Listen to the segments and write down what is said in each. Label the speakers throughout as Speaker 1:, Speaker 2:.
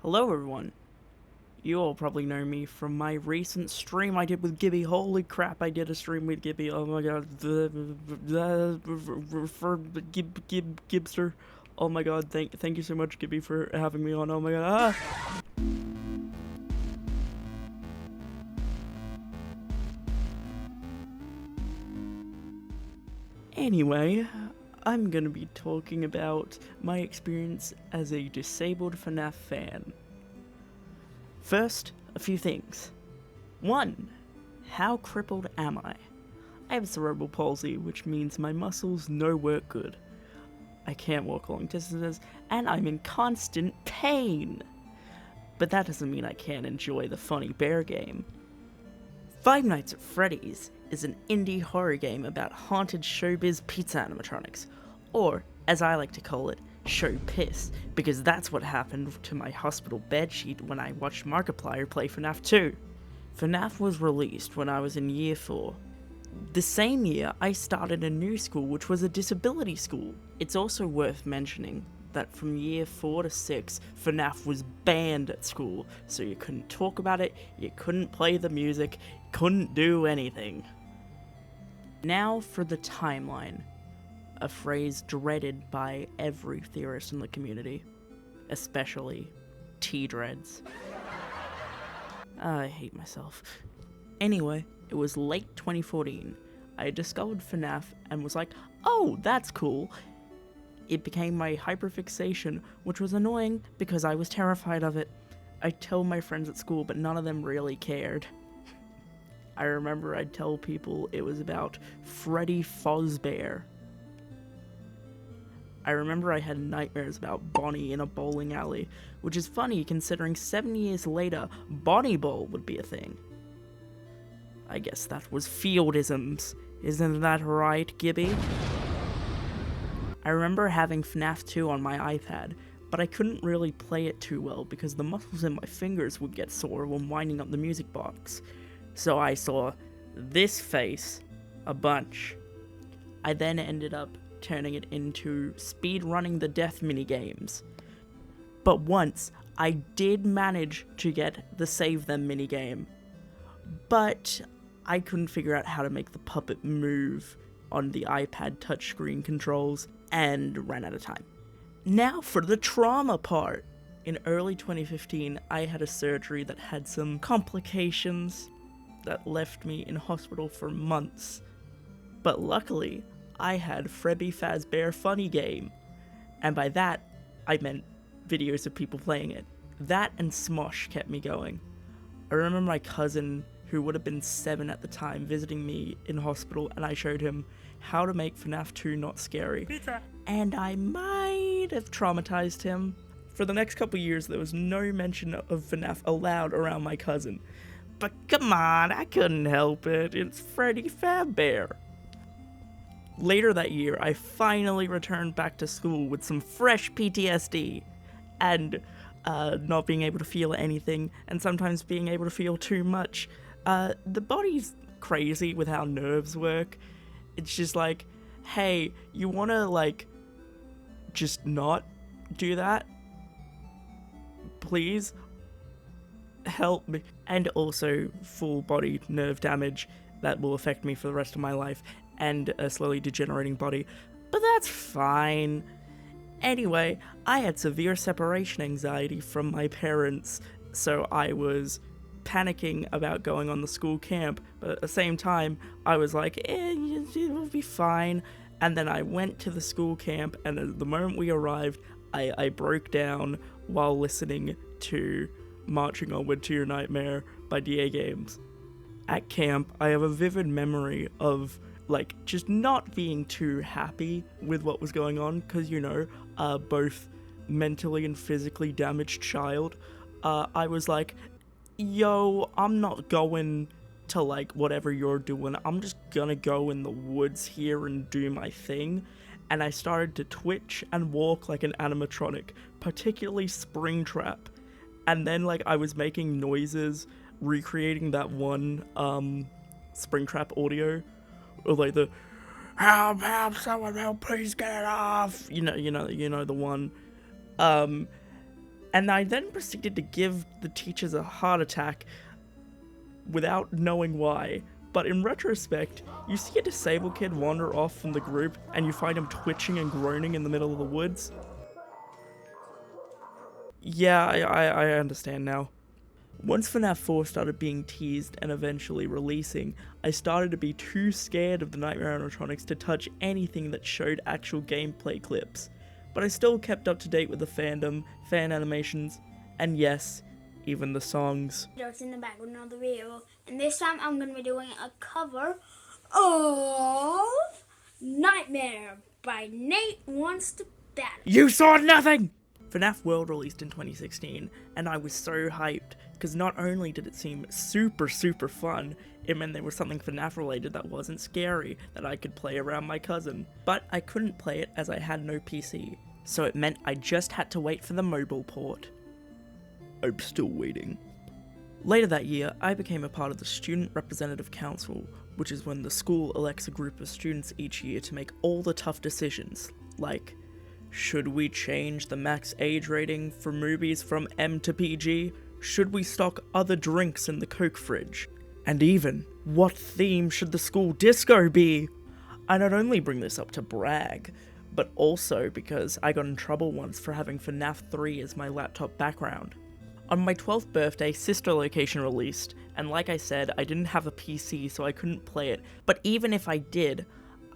Speaker 1: Hello everyone. You all probably know me from my recent stream I did with Gibby. Holy crap, I did a stream with Gibby. Oh my god. For Gibster. Oh my god, thank you so much, Gibby, for having me on. Oh my god. Anyway, I'm gonna be talking about my experience as a disabled FNAF fan. First, a few things. 1. How crippled am I? I have cerebral palsy, which means my muscles no work good. I can't walk long distances, and I'm in constant pain. But that doesn't mean I can't enjoy the funny bear game. Five Nights at Freddy's is an indie horror game about haunted showbiz pizza animatronics, or, as I like to call it, show piss, because that's what happened to my hospital bedsheet when I watched Markiplier play FNAF 2. FNAF was released when I was in year 4. The same year, I started a new school, which was a disability school. It's also worth mentioning that from year 4 to 6, FNAF was banned at school, so you couldn't talk about it, you couldn't play the music, couldn't do anything. Now for the timeline, a phrase dreaded by every theorist in the community, especially T-Dreads. I hate myself. Anyway, it was late 2014. I discovered FNAF and was like, oh, that's cool. It became my hyperfixation, which was annoying because I was terrified of it. I told my friends at school, but none of them really cared. I remember I'd tell people it was about Frederick Fazbearinton. I remember I had nightmares about Bonnie in a bowling alley, which is funny considering 7 years later, Bonnie Bowl would be a thing. I guess that was Fieldisms. Isn't that right, Gibby? I remember having FNAF 2 on my iPad, but I couldn't really play it too well because the muscles in my fingers would get sore when winding up the music box. So I saw this face a bunch. I then ended up turning it into speedrunning the death minigames. But once, I did manage to get the Save Them minigame, but I couldn't figure out how to make the puppet move on the iPad touchscreen controls and ran out of time. Now for the trauma part. In early 2015, I had a surgery that had some complications that left me in hospital for months. But luckily, I had Frederick Fazbearinton funny game, and by that, I meant videos of people playing it. That and Smosh kept me going. I remember my cousin, who would have been 7 at the time, visiting me in hospital, and I showed him how to make FNAF 2 not scary. Pizza. And I might have traumatized him. For the next couple years, there was no mention of FNAF allowed around my cousin. But come on, I couldn't help it. It's Freddy Fazbear. Later that year, I finally returned back to school with some fresh PTSD, and not being able to feel anything, and sometimes being able to feel too much. The body's crazy with how nerves work. It's just like, hey, you wanna, like, just not do that? Please? Help me. And also full body nerve damage that will affect me for the rest of my life, and a slowly degenerating body, but that's fine. Anyway, I had severe separation anxiety from my parents, so I was panicking about going on the school camp, but at the same time, I was like, it will be fine. And then I went to the school camp, and at the moment we arrived, I broke down while listening to Marching Onward to Your Nightmare by DA Games. At camp, I have a vivid memory of like just not being too happy with what was going on, because both mentally and physically damaged child. I was like, yo, I'm not going to like whatever you're doing, I'm just gonna go in the woods here and do my thing. And I started to twitch and walk like an animatronic, particularly Springtrap. And then like I was making noises, recreating that one Springtrap audio, or like the help, someone help, please get it off. You know the one. And I then proceeded to give the teachers a heart attack without knowing why. But in retrospect, you see a disabled kid wander off from the group and you find him twitching and groaning in the middle of the woods. Yeah, I understand now. Once FNAF 4 started being teased and eventually releasing, I started to be too scared of the Nightmare animatronics to touch anything that showed actual gameplay clips. But I still kept up to date with the fandom, fan animations, and yes, even the songs.
Speaker 2: It's in the background of the video, and this time I'm going to be doing a cover of Nightmare by Nate Wants to Battle.
Speaker 1: You saw nothing! FNAF World released in 2016, and I was so hyped, because not only did it seem super fun, it meant there was something FNAF related that wasn't scary, that I could play around my cousin. But I couldn't play it as I had no PC, so it meant I just had to wait for the mobile port. I'm still waiting. Later that year, I became a part of the Student Representative Council, which is when the school elects a group of students each year to make all the tough decisions, like, should we change the max age rating for movies from M to PG? Should we stock other drinks in the Coke fridge? And even, what theme should the school disco be? I not only bring this up to brag, but also because I got in trouble once for having FNAF 3 as my laptop background. On my 12th birthday, Sister Location released, and like I said, I didn't have a PC so I couldn't play it, but even if I did,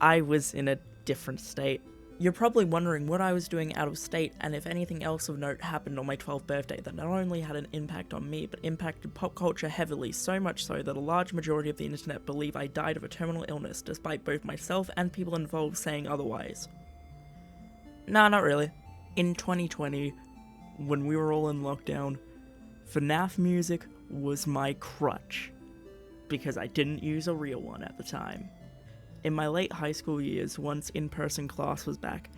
Speaker 1: I was in a different state. You're probably wondering what I was doing out of state and if anything else of note happened on my 12th birthday that not only had an impact on me, but impacted pop culture heavily, so much so that a large majority of the internet believe I died of a terminal illness, despite both myself and people involved saying otherwise. Nah, not really. In 2020, when we were all in lockdown, FNAF music was my crutch, because I didn't use a real one at the time. In my late high school years, once in-person class was back,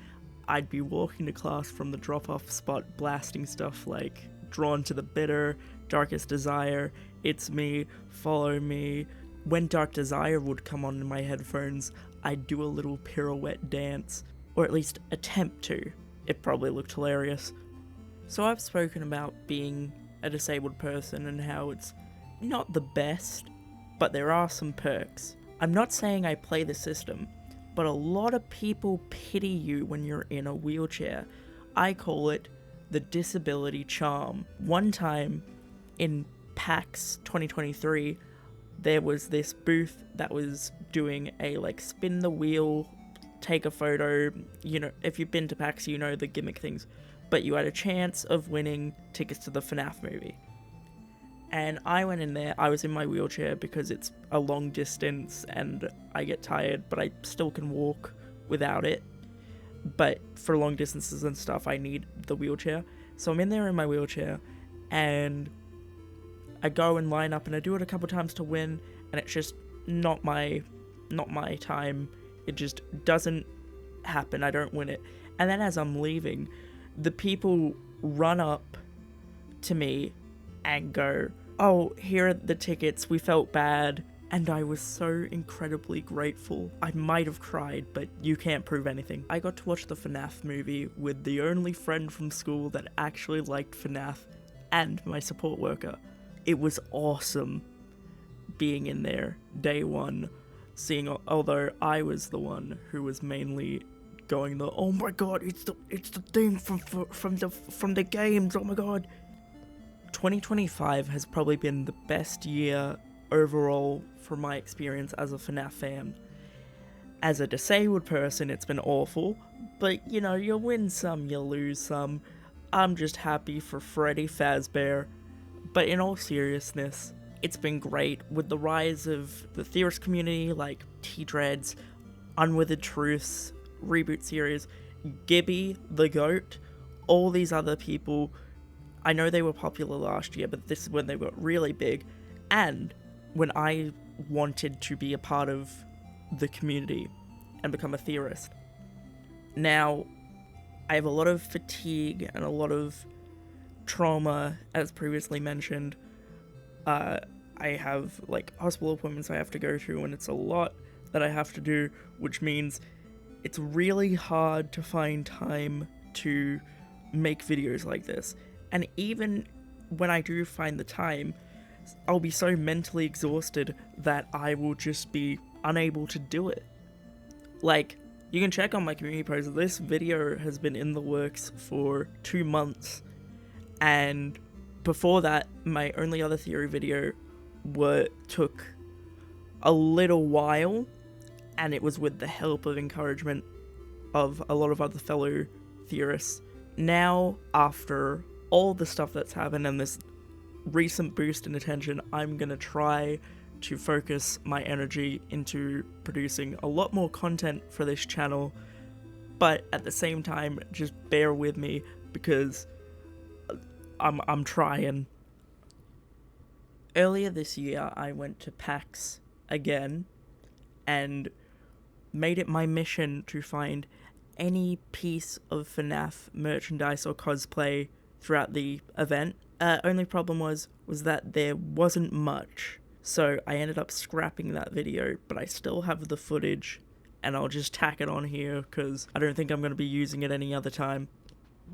Speaker 1: I'd be walking to class from the drop-off spot blasting stuff like Drawn to the Bitter, Darkest Desire, It's Me, Follow Me. When Dark Desire would come on in my headphones, I'd do a little pirouette dance, or at least attempt to. It probably looked hilarious. So I've spoken about being a disabled person and how it's not the best, but there are some perks. I'm not saying I play the system, but a lot of people pity you when you're in a wheelchair. I call it the disability charm. One time in PAX 2023, there was this booth that was doing a spin the wheel, take a photo. You know, if you've been to PAX, you know the gimmick things. But you had a chance of winning tickets to the FNAF movie. And I went in there, I was in my wheelchair because it's a long distance and I get tired, but I still can walk without it. But for long distances and stuff, I need the wheelchair. So I'm in there in my wheelchair, and I go and line up, and I do it a couple times to win, and it's just not my time. It just doesn't happen, I don't win it. And then as I'm leaving, the people run up to me and go, "Oh, here are the tickets, we felt bad." And I was so incredibly grateful. I might have cried, but you can't prove anything. I got to watch the FNAF movie with the only friend from school that actually liked FNAF, and my support worker. It was awesome being in there, day one, seeing, although I was the one who was mainly going the, "Oh my god, it's the thing from the games, oh my god." 2025 has probably been the best year overall from my experience as a FNAF fan. As a disabled person, it's been awful, but you know, you win some, you lose some. I'm just happy for Freddy Fazbear. But in all seriousness, it's been great with the rise of the theorist community like T-Dreads, Unwithered Truths, Reboot Series, Gibby, the Goat, all these other people. I know they were popular last year, but this is when they got really big, and when I wanted to be a part of the community and become a theorist. Now, I have a lot of fatigue and a lot of trauma, as previously mentioned. I have hospital appointments I have to go to, and it's a lot that I have to do, which means it's really hard to find time to make videos like this. And even when I do find the time, I'll be so mentally exhausted that I will just be unable to do it. Like, you can check on my community post, this video has been in the works for 2 months, and before that, my only other theory video took a little while, and it was with the help of encouragement of a lot of other fellow theorists. Now, after all the stuff that's happened and this recent boost in attention, I'm gonna try to focus my energy into producing a lot more content for this channel, but at the same time, just bear with me because I'm trying. Earlier this year, I went to PAX again and made it my mission to find any piece of FNAF merchandise or cosplay throughout the event. Only problem was that there wasn't much, so I ended up scrapping that video, but I still have the footage, and I'll just tack it on here because I don't think I'm going to be using it any other time.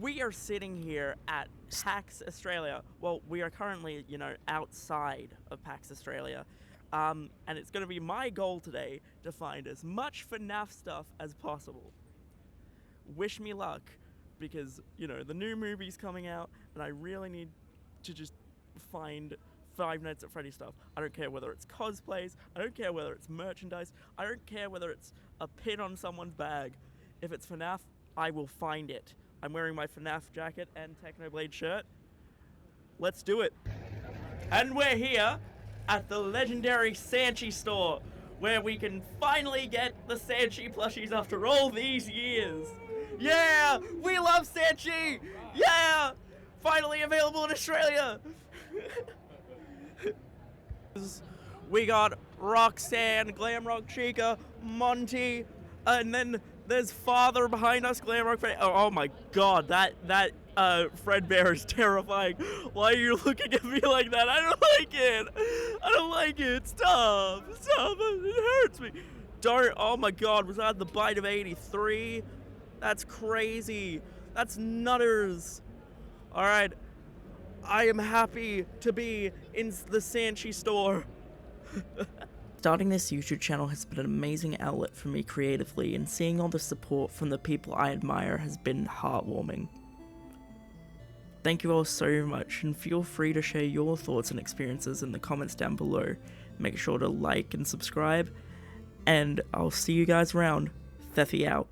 Speaker 1: We are sitting here at PAX Australia. Well, we are currently, outside of PAX Australia. And it's going to be my goal today to find as much FNAF stuff as possible. Wish me luck, because, the new movie's coming out, and I really need to just find Five Nights at Freddy's stuff. I don't care whether it's cosplays, I don't care whether it's merchandise, I don't care whether it's a pin on someone's bag. If it's FNAF, I will find it. I'm wearing my FNAF jacket and Technoblade shirt. Let's do it. And we're here at the legendary Sanchi store, where we can finally get the Sanchi plushies after all these years. Yeah! We love Sanchi! Yeah! Finally available in Australia! We got Roxanne, Glamrock Chica, Monty, and then there's Father behind us, Glamrock Freddy. Oh my god, that Fredbear is terrifying. Why are you looking at me like that? I don't like it. I don't like it. Stop. Stop. It hurts me. Don't. Oh my god, was that the bite of 83? That's crazy. That's nutters. Alright. I am happy to be in the Sanchi store. Starting this YouTube channel has been an amazing outlet for me creatively, and seeing all the support from the people I admire has been heartwarming. Thank you all so much, and feel free to share your thoughts and experiences in the comments down below. Make sure to like and subscribe, and I'll see you guys around. Theffy out.